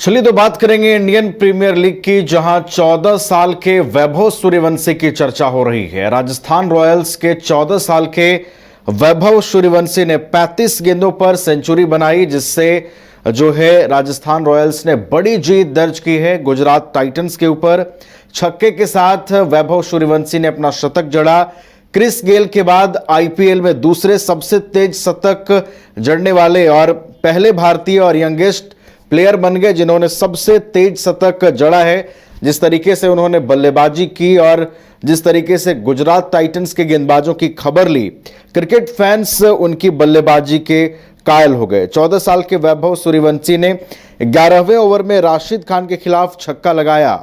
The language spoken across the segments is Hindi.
चलिए तो बात करेंगे इंडियन प्रीमियर लीग की, जहां 14 साल के वैभव सूर्यवंशी की चर्चा हो रही है। राजस्थान रॉयल्स के 14 साल के वैभव सूर्यवंशी ने 35 गेंदों पर सेंचुरी बनाई, जिससे जो है राजस्थान रॉयल्स ने बड़ी जीत दर्ज की है गुजरात टाइटंस के ऊपर। छक्के के साथ वैभव सूर्यवंशी ने अपना शतक जड़ा। क्रिस गेल के बाद आईपीएल में दूसरे सबसे तेज शतक जड़ने वाले और पहले भारतीय और यंगेस्ट प्लेयर बन गए जिन्होंने सबसे तेज शतक जड़ा है। जिस तरीके से उन्होंने बल्लेबाजी की और जिस तरीके से गुजरात टाइटंस के गेंदबाजों की खबर ली, क्रिकेट फैंस उनकी बल्लेबाजी के कायल हो गए। 14 साल के वैभव सूर्यवंशी ने 11वें ओवर में राशिद खान के खिलाफ छक्का लगाया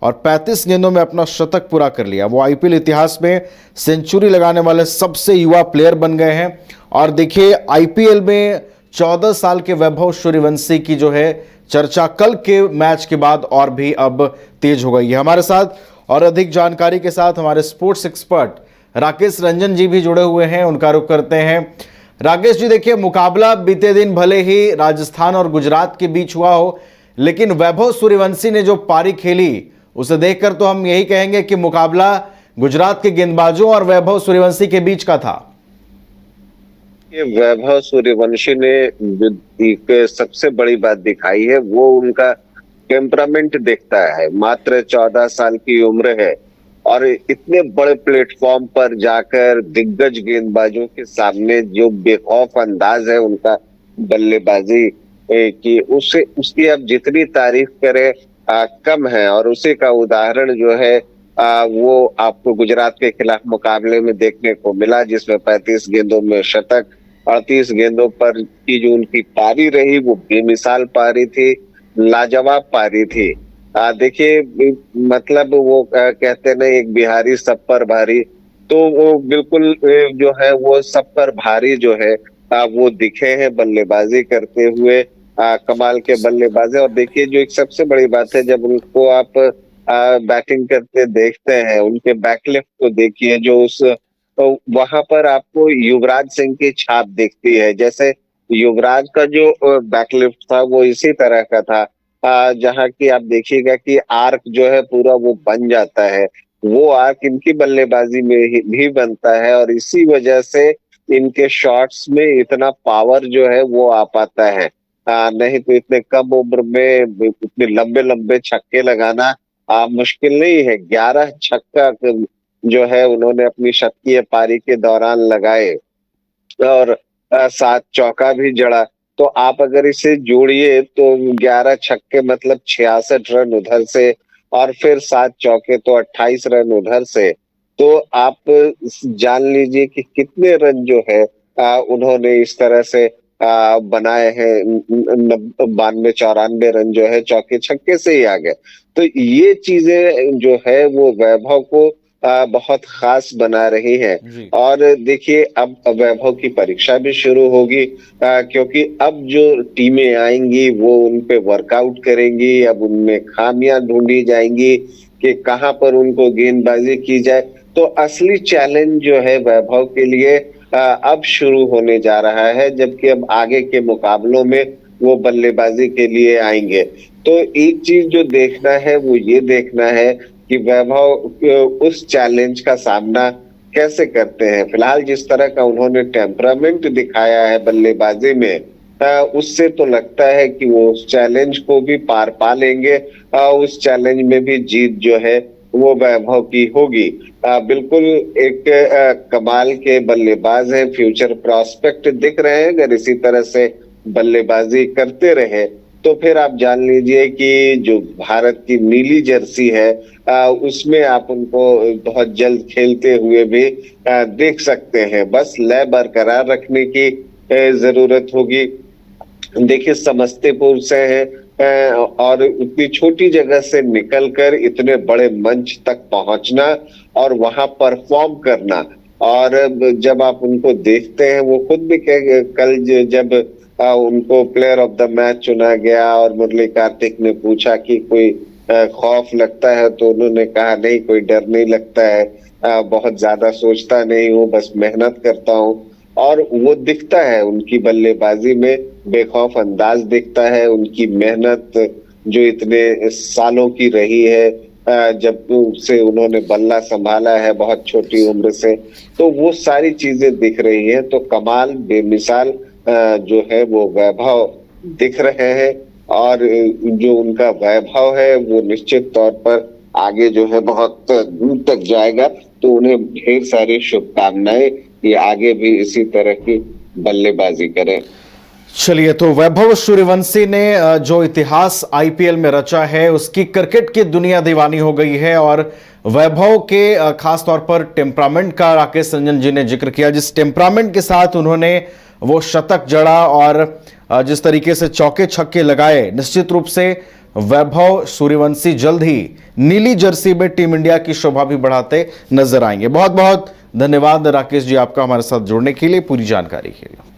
और 35 गेंदों में अपना शतक पूरा कर लिया। वो आईपीएल इतिहास में सेंचुरी लगाने वाले सबसे युवा प्लेयर बन गए हैं। और देखिए, आईपीएल में 14 साल के वैभव सूर्यवंशी की जो है चर्चा कल के मैच के बाद और भी अब तेज हो गई है। हमारे साथ और अधिक जानकारी के साथ हमारे स्पोर्ट्स एक्सपर्ट राकेश रंजन जी भी जुड़े हुए हैं, उनका रुख करते हैं। राकेश जी, देखिए, मुकाबला बीते दिन भले ही राजस्थान और गुजरात के बीच हुआ हो, लेकिन वैभव सूर्यवंशी ने जो पारी खेली उसे देखकर तो हम यही कहेंगे कि मुकाबला गुजरात के गेंदबाजों और वैभव सूर्यवंशी के बीच का था। ये वैभव सूर्यवंशी ने जो एक सबसे बड़ी बात दिखाई है वो उनका टेम्परामेंट दिखता है। मात्र 14 साल की उम्र है और इतने बड़े प्लेटफॉर्म पर जाकर दिग्गज गेंदबाजों के सामने जो बेखौफ अंदाज है उनका बल्लेबाजी की, उससे उसकी आप जितनी तारीफ करें कम है। और उसी का उदाहरण जो है वो आपको गुजरात के खिलाफ मुकाबले में देखने को मिला, जिसमें 35 गेंदों में शतक, 38 गेंदों पर की जो उनकी पारी रही वो बेमिसाल पारी थी, लाजवाब पारी थी। देखिए, मतलब वो कहते ना, एक बिहारी सब पर भारी, तो वो बिल्कुल जो है वो सब पर भारी जो है वो दिखे हैं बल्लेबाजी करते हुए। कमाल के बल्लेबाज है। और देखिए, जो एक सबसे बड़ी बात है, जब उनको आप बैटिंग करते देखते हैं, उनके बैकलिफ्ट को देखिए, जो उस तो वहां पर आपको युवराज सिंह की छाप दिखती है। जैसे युवराज का जो बैकलिफ्ट था वो इसी तरह का था, जहां की आप देखिएगा कि आर्क जो है पूरा वो बन जाता है, वो आर्क इनकी बल्लेबाजी में भी बनता है। और इसी वजह से इनके शॉट्स में इतना पावर जो है वो आ पाता है। नहीं तो इतने कम उम्र में इतने लंबे लंबे छक्के लगाना मुश्किल नहीं है। 11 छक्का जो है उन्होंने अपनी शतकीय पारी के दौरान लगाए और 7 चौका भी जड़ा। तो आप अगर इसे जोड़िए तो 11 छक्के मतलब 66 रन उधर से, और फिर 7 चौके तो 28 रन उधर से। तो आप जान लीजिए कि कितने रन जो है उन्होंने इस तरह से बनाए हैं। 92-94 रन जो है चौके छक्के से ही आ गए। तो ये चीजें जो है वो वैभव को बहुत खास बना रही है। जी। और देखिए, अब वैभव की परीक्षा भी शुरू होगी, क्योंकि अब जो टीमें आएंगी वो उन पे वर्कआउट करेंगी। अब उनमें खामियां ढूंढी जाएंगी कि कहां पर उनको गेंदबाजी की जाए। तो असली चैलेंज जो है वैभव के लिए अब शुरू होने जा रहा है, जबकि अब आगे के मुकाबलों में वो बल्लेबाजी के लिए आएंगे। तो एक चीज जो देखना है वो ये देखना है कि वैभव उस चैलेंज का सामना कैसे करते हैं। फिलहाल जिस तरह का उन्होंने टेम्परामेंट दिखाया है बल्लेबाजी में, उससे तो लगता है कि वो उस चैलेंज को भी पार पा लेंगे। उस चैलेंज में भी जीत जो है वो वैभव की होगी। बिल्कुल एक कमाल के बल्लेबाज हैं, फ्यूचर प्रॉस्पेक्ट दिख रहे हैं। अगर इसी तरह से बल्लेबाजी करते रहे तो फिर आप जान लीजिए कि जो भारत की नीली जर्सी है उसमें आप उनको बहुत जल्द खेलते हुए भी देख सकते हैं। बस लय बरकरार रखने की जरूरत होगी। देखिए, समस्तीपुर से है और उतनी छोटी जगह से निकलकर इतने बड़े मंच तक पहुंचना और वहां परफॉर्म करना। और जब आप उनको देखते हैं, वो खुद भी कल जब उनको प्लेयर ऑफ द मैच चुना गया और मुरली कार्तिक ने पूछा कि कोई खौफ लगता है, तो उन्होंने कहा नहीं, कोई डर नहीं लगता है, बहुत ज्यादा सोचता नहीं हूँ, बस मेहनत करता हूँ। और वो दिखता है उनकी बल्लेबाजी में, बेखौफ अंदाज दिखता है, उनकी मेहनत, जो इतने सालों की रही है, जब से उन्होंने बल्ला संभाला है बहुत छोटी उम्र से, तो वो सारी चीजें दिख रही हैं। तो कमाल, बेमिसाल जो है वो वैभव दिख रहे हैं, और जो उनका वैभव है वो निश्चित तौर पर आगे जो है बहुत दूर तक जाएगा। तो उन्हें ढेर सारी शुभकामनाएं, ये आगे भी इसी तरह की बल्लेबाजी करें। चलिए, तो वैभव सूर्यवंशी ने जो इतिहास आईपीएल में रचा है उसकी क्रिकेट की दुनिया दीवानी हो गई है। और वैभव के खास तौर पर टेम्परामेंट का राकेश रंजन जी ने जिक्र किया, जिस टेम्परामेंट के साथ उन्होंने वो शतक जड़ा और जिस तरीके से चौके छक्के लगाए, निश्चित रूप से वैभव सूर्यवंशी जल्द ही नीली जर्सी में टीम इंडिया की शोभा भी बढ़ाते नजर आएंगे। बहुत बहुत धन्यवाद राकेश जी आपका हमारे साथ जुड़ने के लिए, पूरी जानकारी के लिए।